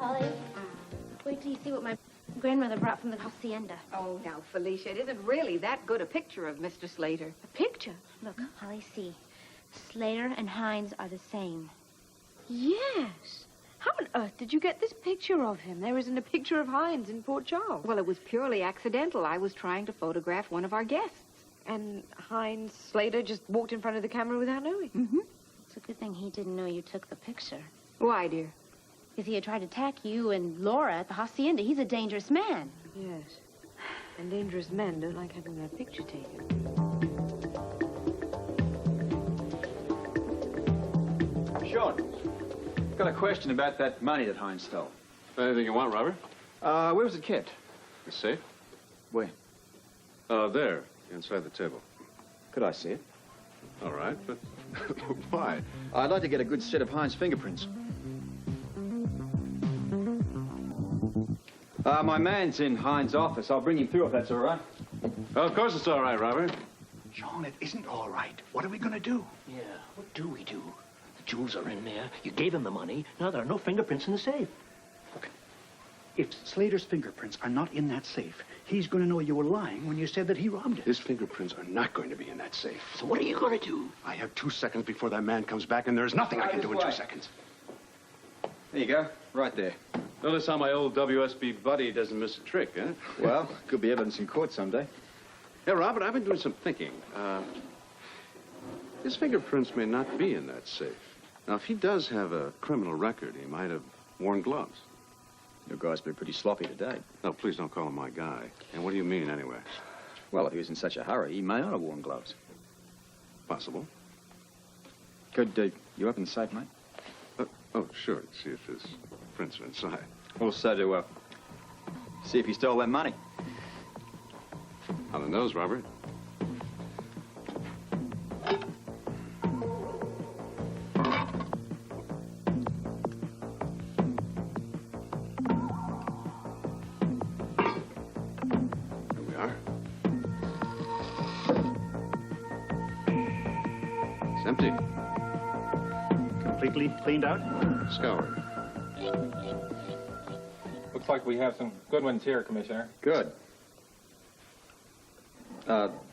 Holly. Wait till you see what my grandmother brought from the hacienda. Oh, now, Felicia, it isn't really that good a picture of Mr. Slater. A picture? Look, Holly, see. Slater and Hines are the same. Yes. How on earth did you get this picture of him? There isn't a picture of Hines in Port Charles. Well, it was purely accidental. I was trying to photograph one of our guests. And Hines Slater just walked in front of the camera without knowing. Mm-hmm. It's a good thing he didn't know you took the picture. Why, dear? If he had tried to attack you and Laura at the hacienda, he's a dangerous man. Yes. And dangerous men don't like having their picture taken. Sean, got a question about that money that Hines stole. Anything you want, Robert? Where was it kept? The safe? Where? There, inside the table. Could I see it? All right, but why? I'd like to get a good set of Hines' fingerprints. My man's in Hines' office. I'll bring him through if that's all right. Well, of course it's all right, Robert. Sean, it isn't all right. What are we going to do? Yeah, what do we do? The jewels are in there. You gave him the money. Now there are no fingerprints in the safe. Look, if Slater's fingerprints are not in that safe, he's going to know you were lying when you said that he robbed it. His fingerprints are not going to be in that safe. So what are you going to do? I have 2 seconds before that man comes back, and there's nothing I can do in 2 seconds. There you go. Right there. Notice how my old WSB buddy doesn't miss a trick, huh? Well, could be evidence in court someday. Yeah, Robert, I've been doing some thinking. His fingerprints may not be in that safe. Now, if he does have a criminal record, he might have worn gloves. Your guy's been pretty sloppy today. No, please don't call him my guy. And what do you mean, anyway? Well, if he was in such a hurry, he may not have worn gloves. Possible. Could you open the safe, mate? Oh, sure. See if his prints are inside. Also to see if he stole that money. On the nose, Robert. Here we are. It's empty. Completely cleaned out? Scoured. Looks like we have some good ones here, Commissioner. Good.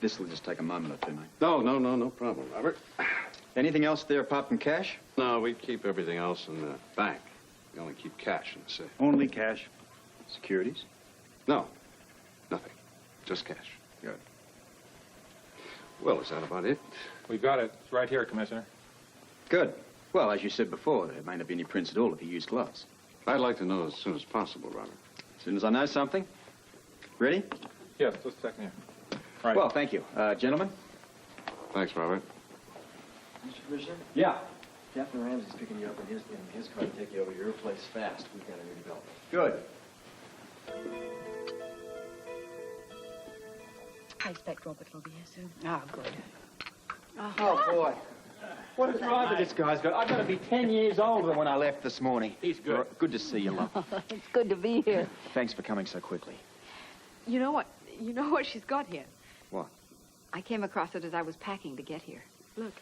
This will just take a moment or two, mate. No problem, Robert. Anything else there apart from cash? No, we keep everything else in the bank. We only keep cash in the safe. Only cash. Securities? No, nothing. Just cash. Good. Well, is that about it? We've got it. It's right here, Commissioner. Good. Well, as you said before, there may not be any prints at all if you use gloves. I'd like to know as soon as possible, Robert. As soon as I know something. Ready? Yes, just a second here. All right. Well, thank you. Gentlemen? Thanks, Robert. Mr. Commissioner? Yeah. Captain Ramsey's picking you up in his car to take you over to your place fast. We've got a new development. Good. I expect Robert will be here soon. Oh, good. Oh, boy. What a driver this guy's got. I've got to be 10 years older than when I left this morning. He's good. Good to see you, love. It's good to be here. Thanks for coming so quickly. You know what? You know what she's got here? What? I came across it as I was packing to get here. Look.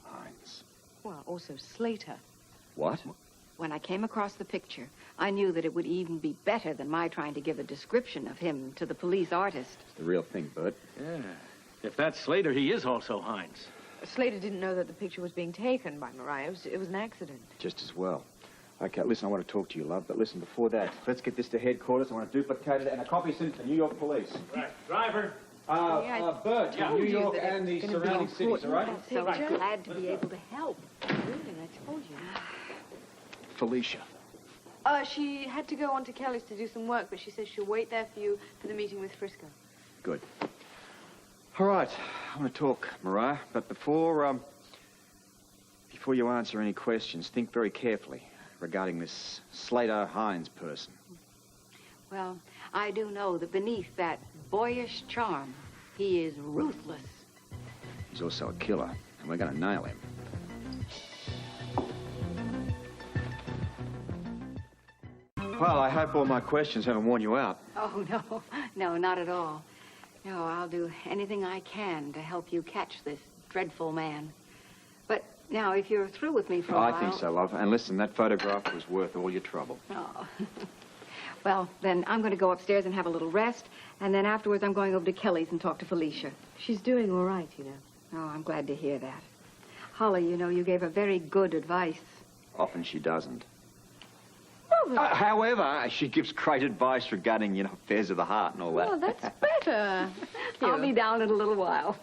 Hines. Well, also Slater. What? When I came across the picture, I knew that it would even be better than my trying to give a description of him to the police artist. It's the real thing, Bert. Yeah. If that's Slater, he is also Hines. Slater didn't know that the picture was being taken by Mariah. It was an accident. Just as well. Okay, listen, I want to talk to you, love, but listen, before that, let's get this to headquarters. I want to duplicate it and a copy sent to the New York police. Right. Driver. Bert, New York and the surrounding cities, all right? I'm so glad to be able to help. Really, I told you. Felicia. She had to go on to Kelly's to do some work, but she says she'll wait there for you for the meeting with Frisco. Good. All right, I want to talk, Mariah, but before you answer any questions, think very carefully regarding this Slater-Hines person. Well, I do know that beneath that boyish charm, he is ruthless. He's also a killer, and we're going to nail him. Well, I hope all my questions haven't worn you out. Oh, no, not at all. No, I'll do anything I can to help you catch this dreadful man. But Now, if you're through with me for a Oh, while... I think so, love. And listen, that photograph was worth all your trouble. Oh. Well, then I'm going to go upstairs and have a little rest, and then afterwards I'm going over to Kelly's and talk to Felicia. She's doing all right, you know. Oh, I'm glad to hear that. Holly, you know, you gave her very good advice. Often she doesn't. Oh, However, she gives great advice regarding, you know, affairs of the heart and all that. well, that's better. Thank you. I'll be down in a little while.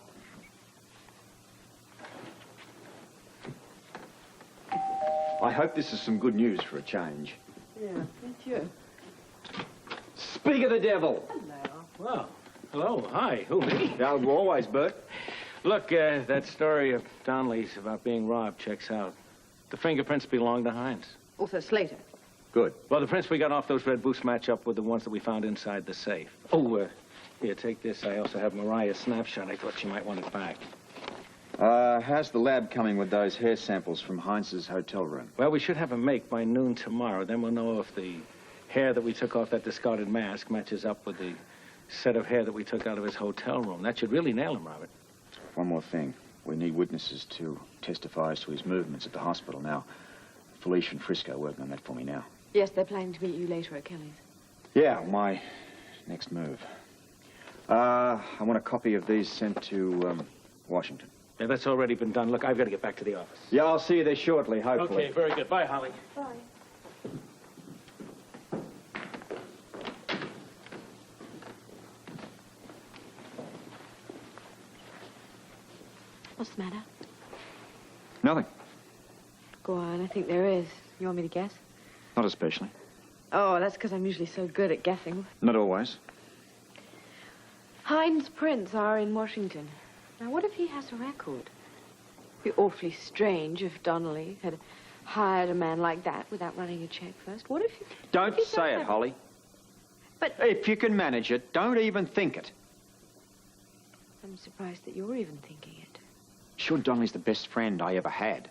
I hope this is some good news for a change. Yeah, thank you. Speak of the devil. Well, hello, hi, who, me? Yeah, always, Bert. Look, that story of Donnelly's about being robbed checks out. The fingerprints belong to Hines. Also, Slater. Good. Well, the prints we got off those red boots match up with the ones that we found inside the safe. Oh, here, take this. I also have Mariah's snapshot. I thought she might want it back. How's the lab coming with those hair samples from Heinz's hotel room? Well, we should have a make by noon tomorrow. Then we'll know if the hair that we took off that discarded mask matches up with the set of hair that we took out of his hotel room. That should really nail him, Robert. One more thing. We need witnesses to testify as to his movements at the hospital. Now, Felicia and Frisco are working on that for me now. Yes, they're planning to meet you later at Kelly's. Yeah, my next move. I want a copy of these sent to Washington. Yeah, that's already been done. Look, I've got to get back to the office. Yeah, I'll see you there shortly, hopefully. Okay, very good. Bye, Holly. Bye. What's the matter? Nothing. Go on, I think there is. You want me to guess? Not especially. Oh, that's because I'm usually so good at guessing. Not always. Hines' prints are in Washington. Now, what if he has a record? It'd be awfully strange if Donnelly had hired a man like that without running a check first. What if he... Don't if he say does it, have- Holly. But If you can manage it, don't even think it. I'm surprised that you're even thinking it. Sure, Donnelly's the best friend I ever had.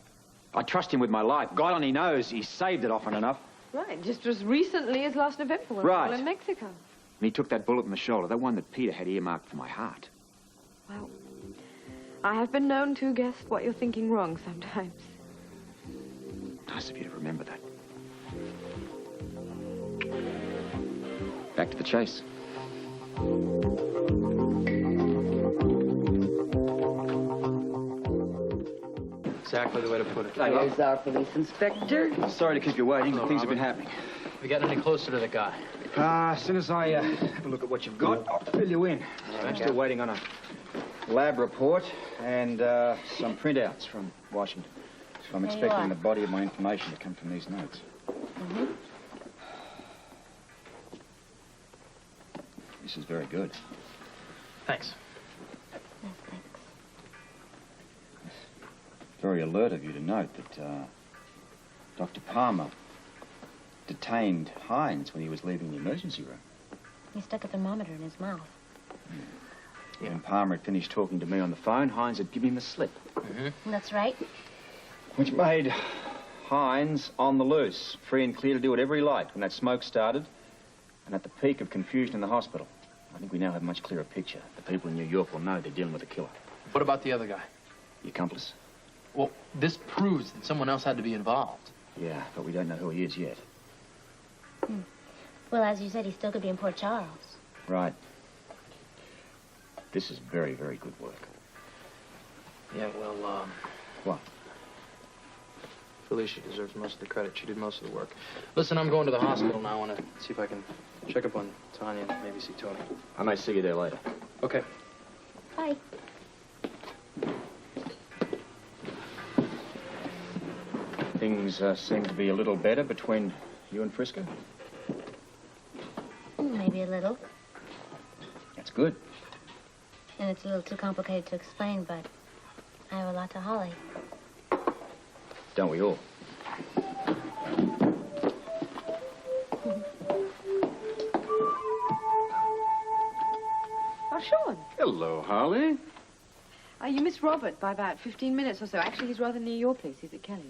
I trust him with my life. God only knows he's saved it often enough. Right, just as recently as last November when Right. we were in Mexico. And he took that bullet in the shoulder, the one that Peter had earmarked for my heart. Well, I have been known to guess what you're thinking wrong sometimes. Nice of you to remember that. Back to the chase. Exactly the way to put it. Here's our police inspector. Sorry to keep you waiting, but Hello, things have been Robert. happening. We got any closer to the guy? As soon as I have a look at what you've got, I'll fill you in. I'm still waiting on a lab report and some printouts from Washington. So I'm There you expecting are. the body of my information to come from these notes. This is very good. Thanks. Very alert of you to note that Dr. Palmer detained Hines when he was leaving the emergency room. He stuck a thermometer in his mouth. When Palmer had finished talking to me on the phone, Hines had given him the slip, That's right. which made Hines on the loose, free and clear to do whatever he liked when that smoke started and at the peak of confusion in the hospital. I think we now have a much clearer picture. The people in New York will know they're dealing with a killer. What about the other guy? The accomplice? Well, this proves that someone else had to be involved. Yeah, but we don't know who he is yet. Well, as you said, he still could be in Port Charles. Right. This is very, very good work. Yeah, well, What? Felicia deserves most of the credit. She did most of the work. Listen, I'm going to the hospital now. I want to see if I can check up on Tanya and maybe see Tony. I may see you there later. Okay. Bye. Things seem to be a little better between you and Frisco. Maybe a little. That's good. And it's a little too complicated to explain, but I owe a lot to Holly. Don't we all? Oh, Sean. Hello, Holly. You missed Robert by about 15 minutes or so. Actually, he's rather near your place. He's at Kelly's.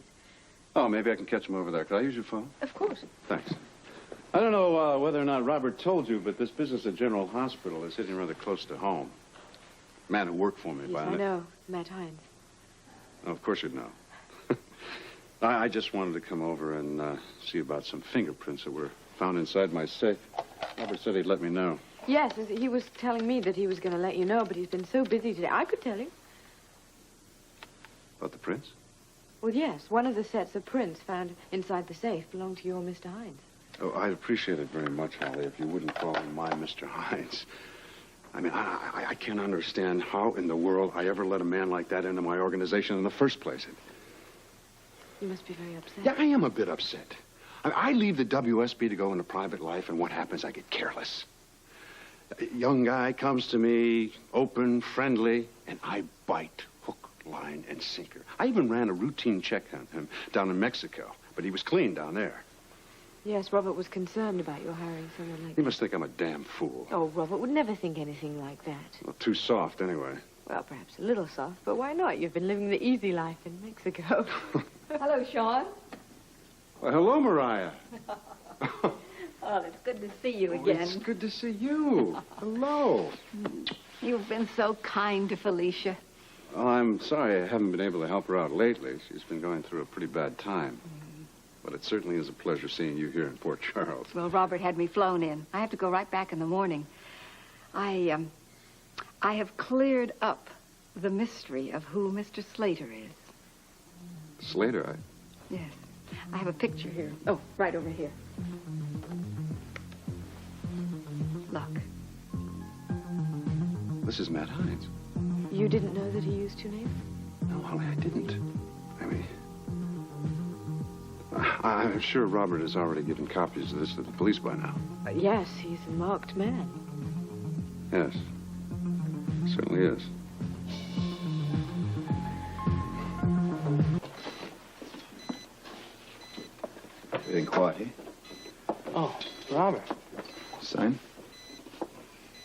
Oh, maybe I can catch him over there. Could I use your phone? Of course. Thanks. I don't know whether or not Robert told you, but this business at General Hospital is hitting rather close to home. Man who worked for me, Yes, by I know. Matt Hines. Oh, of course you'd know. I just wanted to come over and see about some fingerprints that were found inside my safe. Robert said he'd let me know. Yes, he was telling me that he was going to let you know, but he's been so busy today. I could tell him. About the prints? Well, yes, one of the sets of prints found inside the safe belonged to your Mr. Hines. Oh, I'd appreciate it very much, Holly, if you wouldn't call him my Mr. Hines. I mean, I can't understand how in the world I ever let a man like that into my organization in the first place. You must be very upset. Yeah, I am a bit upset. I leave the WSB to go into private life, and what happens? I get careless. A young guy comes to me, open, friendly, and I bite hook, line, and sinker. I even ran a routine check on him down in Mexico, but he was clean down there. Yes, Robert was concerned about your hiring someone like He that. must think I'm a damn fool. Oh, Robert would never think anything like that. Well, too soft, anyway. Well, perhaps a little soft, but why not? You've been living the easy life in Mexico. Hello, Sean. Well, hello, Mariah. Oh, it's good to see you Oh, it's good to see you. Hello. You've been so kind to Felicia. Well, I'm sorry I haven't been able to help her out lately. She's been going through a pretty bad time. But it certainly is a pleasure seeing you here in Port Charles. Well, Robert had me flown in. I have to go right back in the morning. I have cleared up the mystery of who Mr. Slater is. Slater, Yes. I have a picture here. Oh, right over here. Look. This is Matt Hines. You didn't know that he used two names? No, Holly, I didn't. I mean, I'm sure Robert has already given copies of this to the police by now. Yes, he's a marked man. Yes. Certainly is. Everything quiet here? Oh, Robert. Same?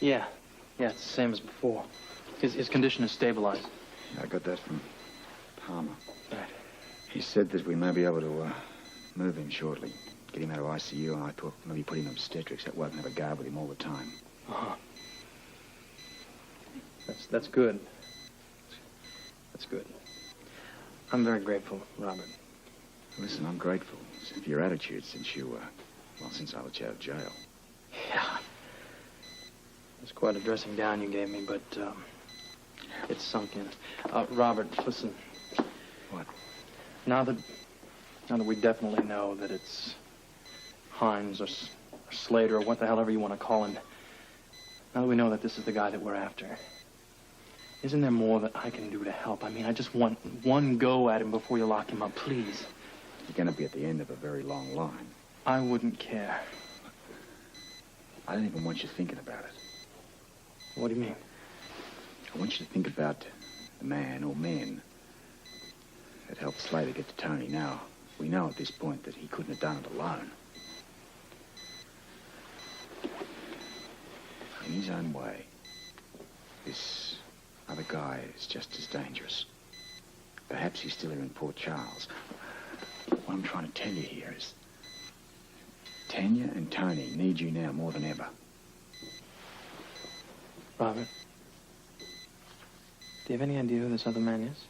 Yeah, it's the same as before. His condition is stabilized. I got that from Palmer. Right. He said that we may be able to move him shortly. Get him out of ICU, and I thought maybe put him in obstetrics. That won't have a guard with him all the time. Uh-huh. That's good. That's good. I'm very grateful, Robert. Listen, I'm grateful for your attitude since since I let you out of jail. Yeah. It's quite a dressing down you gave me, but it's sunk in. Robert, listen. What? Now that we definitely know that it's Hines or Slater or what the hell ever you want to call him, now that we know that this is the guy that we're after, isn't there more that I can do to help? I mean, I just want one go at him before you lock him up, please. You're going to be at the end of a very long line. I wouldn't care. I don't even want you thinking about it. What do you mean? I want you to think about the man or men that helped Slater get to Tony. Now, we know at this point that he couldn't have done it alone. In his own way, this other guy is just as dangerous. Perhaps he's still here in Port Charles. What I'm trying to tell you here is Tanya and Tony need you now more than ever. Robert, do you have any idea who this other man is?